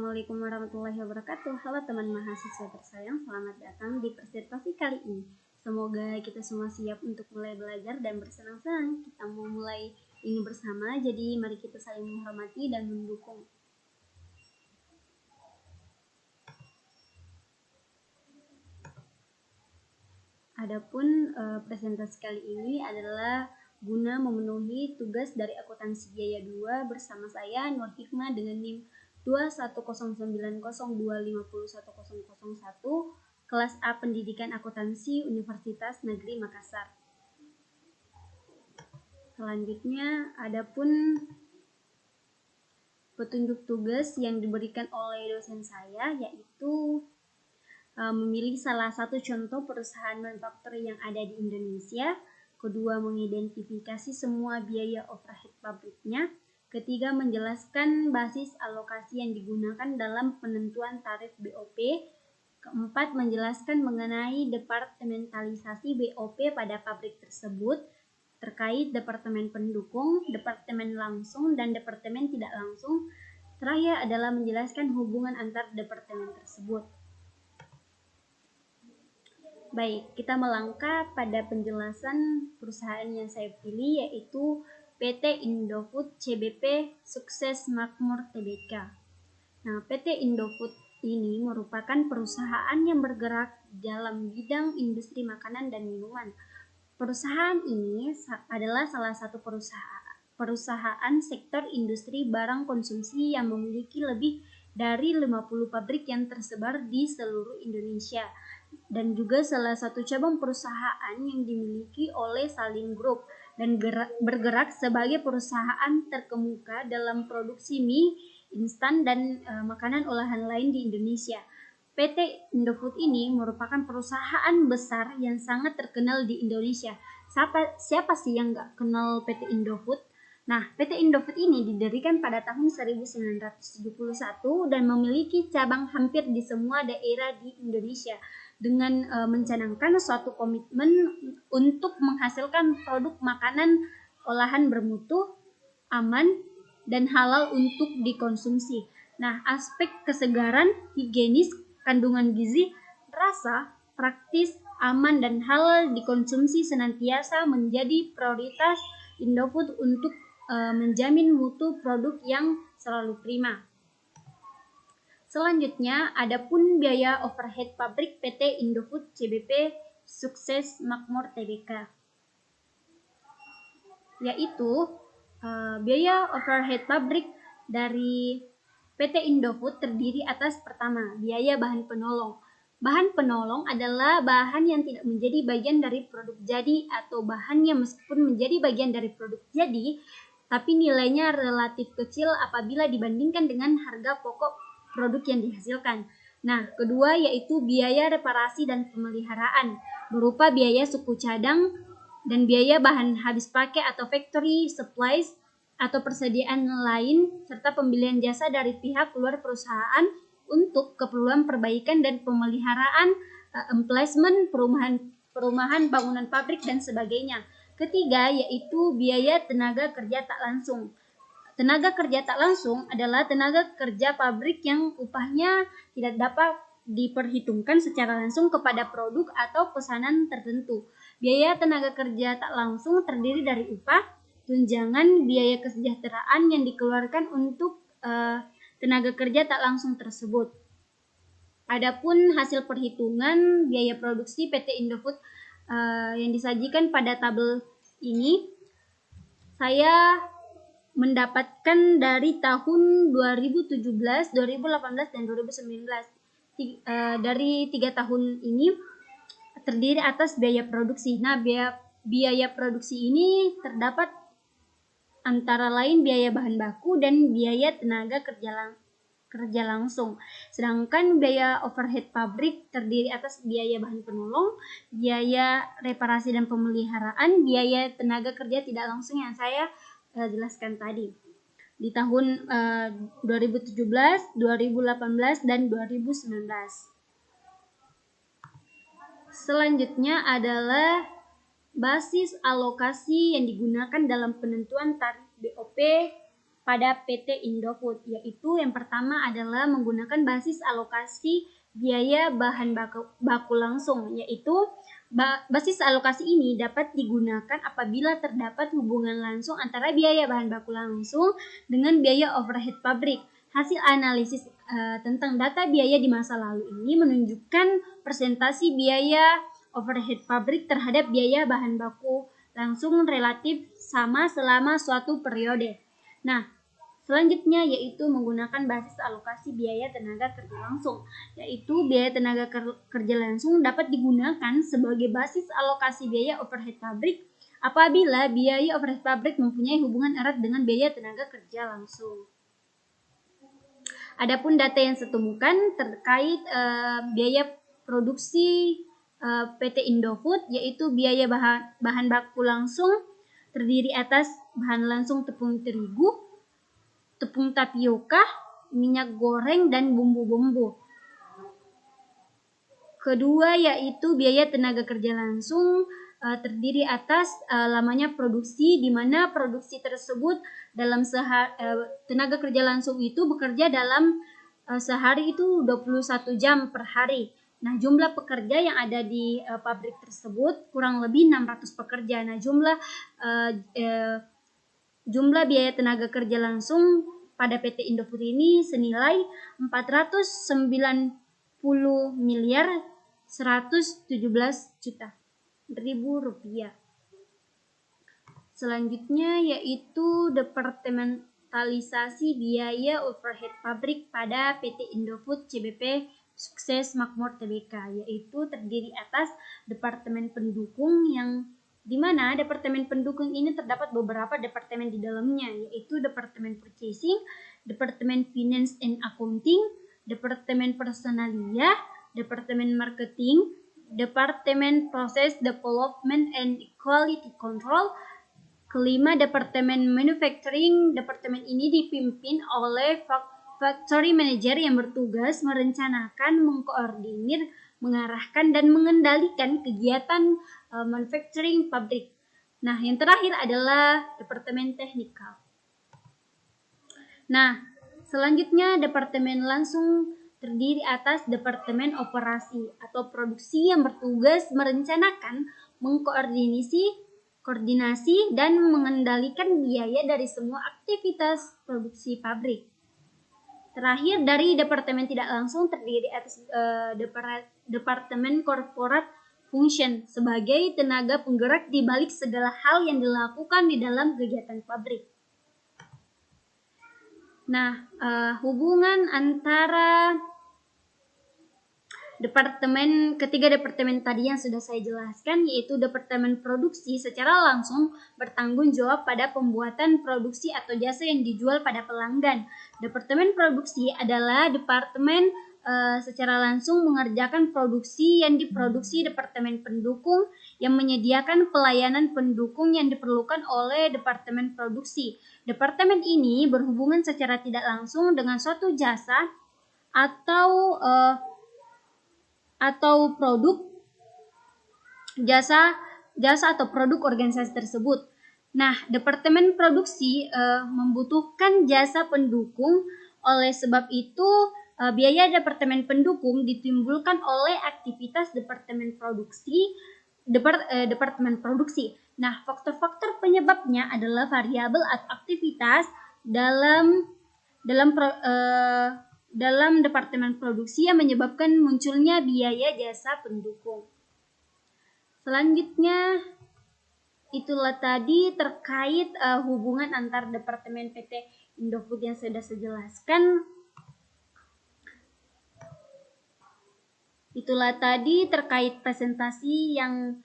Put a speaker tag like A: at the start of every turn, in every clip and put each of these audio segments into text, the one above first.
A: Assalamualaikum warahmatullahi wabarakatuh. Halo teman mahasiswa tersayang, selamat datang di presentasi kali ini. Semoga kita semua siap untuk mulai belajar dan bersenang-senang. Kita mau mulai ini bersama, jadi mari kita saling menghormati dan mendukung. Adapun presentasi kali ini adalah guna memenuhi tugas dari akuntansi biaya 2 bersama saya Nur Hikmah dengan NIM 21090250101 kelas A Pendidikan Akuntansi Universitas Negeri Makassar. Selanjutnya, adapun petunjuk tugas yang diberikan oleh dosen saya yaitu memilih salah satu contoh perusahaan manufaktur yang ada di Indonesia. Kedua, mengidentifikasi semua biaya overhead pabriknya. Ketiga, menjelaskan basis alokasi yang digunakan dalam penentuan tarif BOP. Keempat, menjelaskan mengenai departementalisasi BOP pada pabrik tersebut terkait departemen pendukung, departemen langsung, dan departemen tidak langsung. Terakhir adalah menjelaskan hubungan antar departemen tersebut. Baik, kita melangkah pada penjelasan perusahaan yang saya pilih yaitu PT Indofood CBP Sukses Makmur Tbk. Nah, PT Indofood ini merupakan perusahaan yang bergerak dalam bidang industri makanan dan minuman. Perusahaan ini adalah salah satu perusahaan sektor industri barang konsumsi yang memiliki lebih dari 50 pabrik yang tersebar di seluruh Indonesia dan juga salah satu cabang perusahaan yang dimiliki oleh Salim Group dan bergerak sebagai perusahaan terkemuka dalam produksi mie instan dan makanan olahan lain di Indonesia. PT Indofood ini merupakan perusahaan besar yang sangat terkenal di Indonesia. Siapa sih yang nggak kenal PT Indofood? Nah, PT Indofood ini didirikan pada tahun 1971 dan memiliki cabang hampir di semua daerah di Indonesia dengan mencanangkan suatu komitmen untuk menghasilkan produk makanan olahan bermutu, aman, dan halal untuk dikonsumsi. Nah, aspek kesegaran, higienis, kandungan gizi, rasa, praktis, aman, dan halal dikonsumsi senantiasa menjadi prioritas Indofood untuk menjamin mutu produk yang selalu prima. Selanjutnya, adapun biaya overhead pabrik PT Indofood CBP Sukses Makmur Tbk, yaitu biaya overhead pabrik dari PT Indofood terdiri atas pertama, biaya bahan penolong. Bahan penolong adalah bahan yang tidak menjadi bagian dari produk jadi atau bahan yang meskipun menjadi bagian dari produk jadi, tapi nilainya relatif kecil apabila dibandingkan dengan harga pokok produk yang dihasilkan. Nah, kedua yaitu biaya reparasi dan pemeliharaan, berupa biaya suku cadang dan biaya bahan habis pakai atau factory supplies atau persediaan lain, serta pembelian jasa dari pihak luar perusahaan untuk keperluan perbaikan dan pemeliharaan, emplacement, perumahan bangunan pabrik, dan sebagainya. Ketiga yaitu biaya tenaga kerja tak langsung. Tenaga kerja tak langsung adalah tenaga kerja pabrik yang upahnya tidak dapat diperhitungkan secara langsung kepada produk atau pesanan tertentu. Biaya tenaga kerja tak langsung terdiri dari upah, tunjangan, biaya kesejahteraan yang dikeluarkan untuk tenaga kerja tak langsung tersebut. Adapun hasil perhitungan biaya produksi PT Indofood yang disajikan pada tabel ini, saya mendapatkan dari tahun 2017, 2018, dan 2019. Dari 3 tahun ini terdiri atas biaya produksi. Nah, biaya produksi ini terdapat antara lain biaya bahan baku dan biaya tenaga kerja langsung. Sedangkan biaya overhead pabrik terdiri atas biaya bahan penolong, biaya reparasi dan pemeliharaan, biaya tenaga kerja tidak langsung yang saya jelaskan tadi di tahun 2017, 2018, dan 2019. Selanjutnya adalah basis alokasi yang digunakan dalam penentuan tarif BOP pada PT Indofood, yaitu yang pertama adalah menggunakan basis alokasi biaya bahan baku langsung, yaitu basis alokasi ini dapat digunakan apabila terdapat hubungan langsung antara biaya bahan baku langsung dengan biaya overhead pabrik. Hasil analisis tentang data biaya di masa lalu ini menunjukkan persentase biaya overhead pabrik terhadap biaya bahan baku langsung relatif sama selama suatu periode. Nah, selanjutnya yaitu menggunakan basis alokasi biaya tenaga kerja langsung, yaitu biaya tenaga kerja langsung dapat digunakan sebagai basis alokasi biaya overhead pabrik apabila biaya overhead pabrik mempunyai hubungan erat dengan biaya tenaga kerja langsung. Adapun data yang saya temukan terkait biaya produksi PT Indofood, yaitu biaya bahan baku langsung terdiri atas bahan langsung tepung terigu, tepung tapioka, minyak goreng, dan bumbu-bumbu. Kedua yaitu biaya tenaga kerja langsung terdiri atas lamanya produksi, di mana produksi tersebut dalam tenaga kerja langsung itu bekerja dalam sehari itu 21 jam per hari. Nah, jumlah pekerja yang ada di pabrik tersebut kurang lebih 600 pekerja. Nah, jumlah biaya tenaga kerja langsung pada PT Indofood ini senilai 490 miliar 117 juta ribu rupiah. Selanjutnya yaitu departementalisasi biaya overhead pabrik pada PT Indofood CBP Sukses Makmur Tbk, yaitu terdiri atas departemen pendukung, yang dimana departemen pendukung ini terdapat beberapa departemen di dalamnya, yaitu departemen purchasing, departemen finance and accounting, departemen personalia, departemen marketing, departemen process development and quality control. Kelima, departemen manufacturing. Departemen ini dipimpin oleh factory manager yang bertugas merencanakan, mengkoordinir, mengarahkan, dan mengendalikan kegiatan manufacturing pabrik. Nah, yang terakhir adalah departemen teknikal. Nah, selanjutnya departemen langsung terdiri atas departemen operasi atau produksi yang bertugas merencanakan, koordinasi, dan mengendalikan biaya dari semua aktivitas produksi pabrik. Terakhir, dari departemen tidak langsung terdiri atas departemen corporate function sebagai tenaga penggerak di balik segala hal yang dilakukan di dalam kegiatan pabrik. Nah, hubungan antara ketiga departemen tadi yang sudah saya jelaskan, yaitu departemen produksi secara langsung bertanggung jawab pada pembuatan produksi atau jasa yang dijual pada pelanggan. Departemen produksi adalah departemen secara langsung mengerjakan produksi yang diproduksi departemen pendukung yang menyediakan pelayanan pendukung yang diperlukan oleh departemen produksi. Departemen ini berhubungan secara tidak langsung dengan suatu jasa atau produk jasa atau produk organisasi tersebut. Nah, departemen produksi membutuhkan jasa pendukung. Oleh sebab itu, biaya departemen pendukung ditimbulkan oleh aktivitas departemen produksi. Nah, faktor-faktor penyebabnya adalah variabel atau aktivitas dalam departemen produksi yang menyebabkan munculnya biaya jasa pendukung. Selanjutnya, itulah tadi terkait hubungan antar departemen PT Indofood yang sudah saya jelaskan. Itulah tadi terkait presentasi yang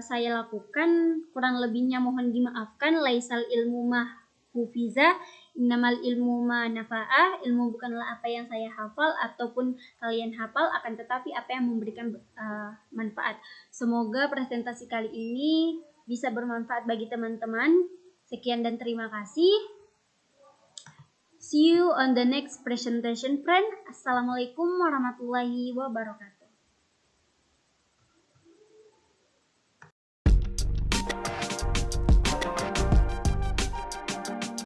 A: saya lakukan. Kurang lebihnya mohon dimaafkan. Laisal ilmu mahfufiza, innamal ilmu ma nafa'ah. Ilmu bukanlah apa yang saya hafal ataupun kalian hafal, akan tetapi apa yang memberikan manfaat. Semoga presentasi kali ini bisa bermanfaat bagi teman-teman. Sekian dan terima kasih. See you on the next presentation, friend. Assalamualaikum warahmatullahi wabarakatuh.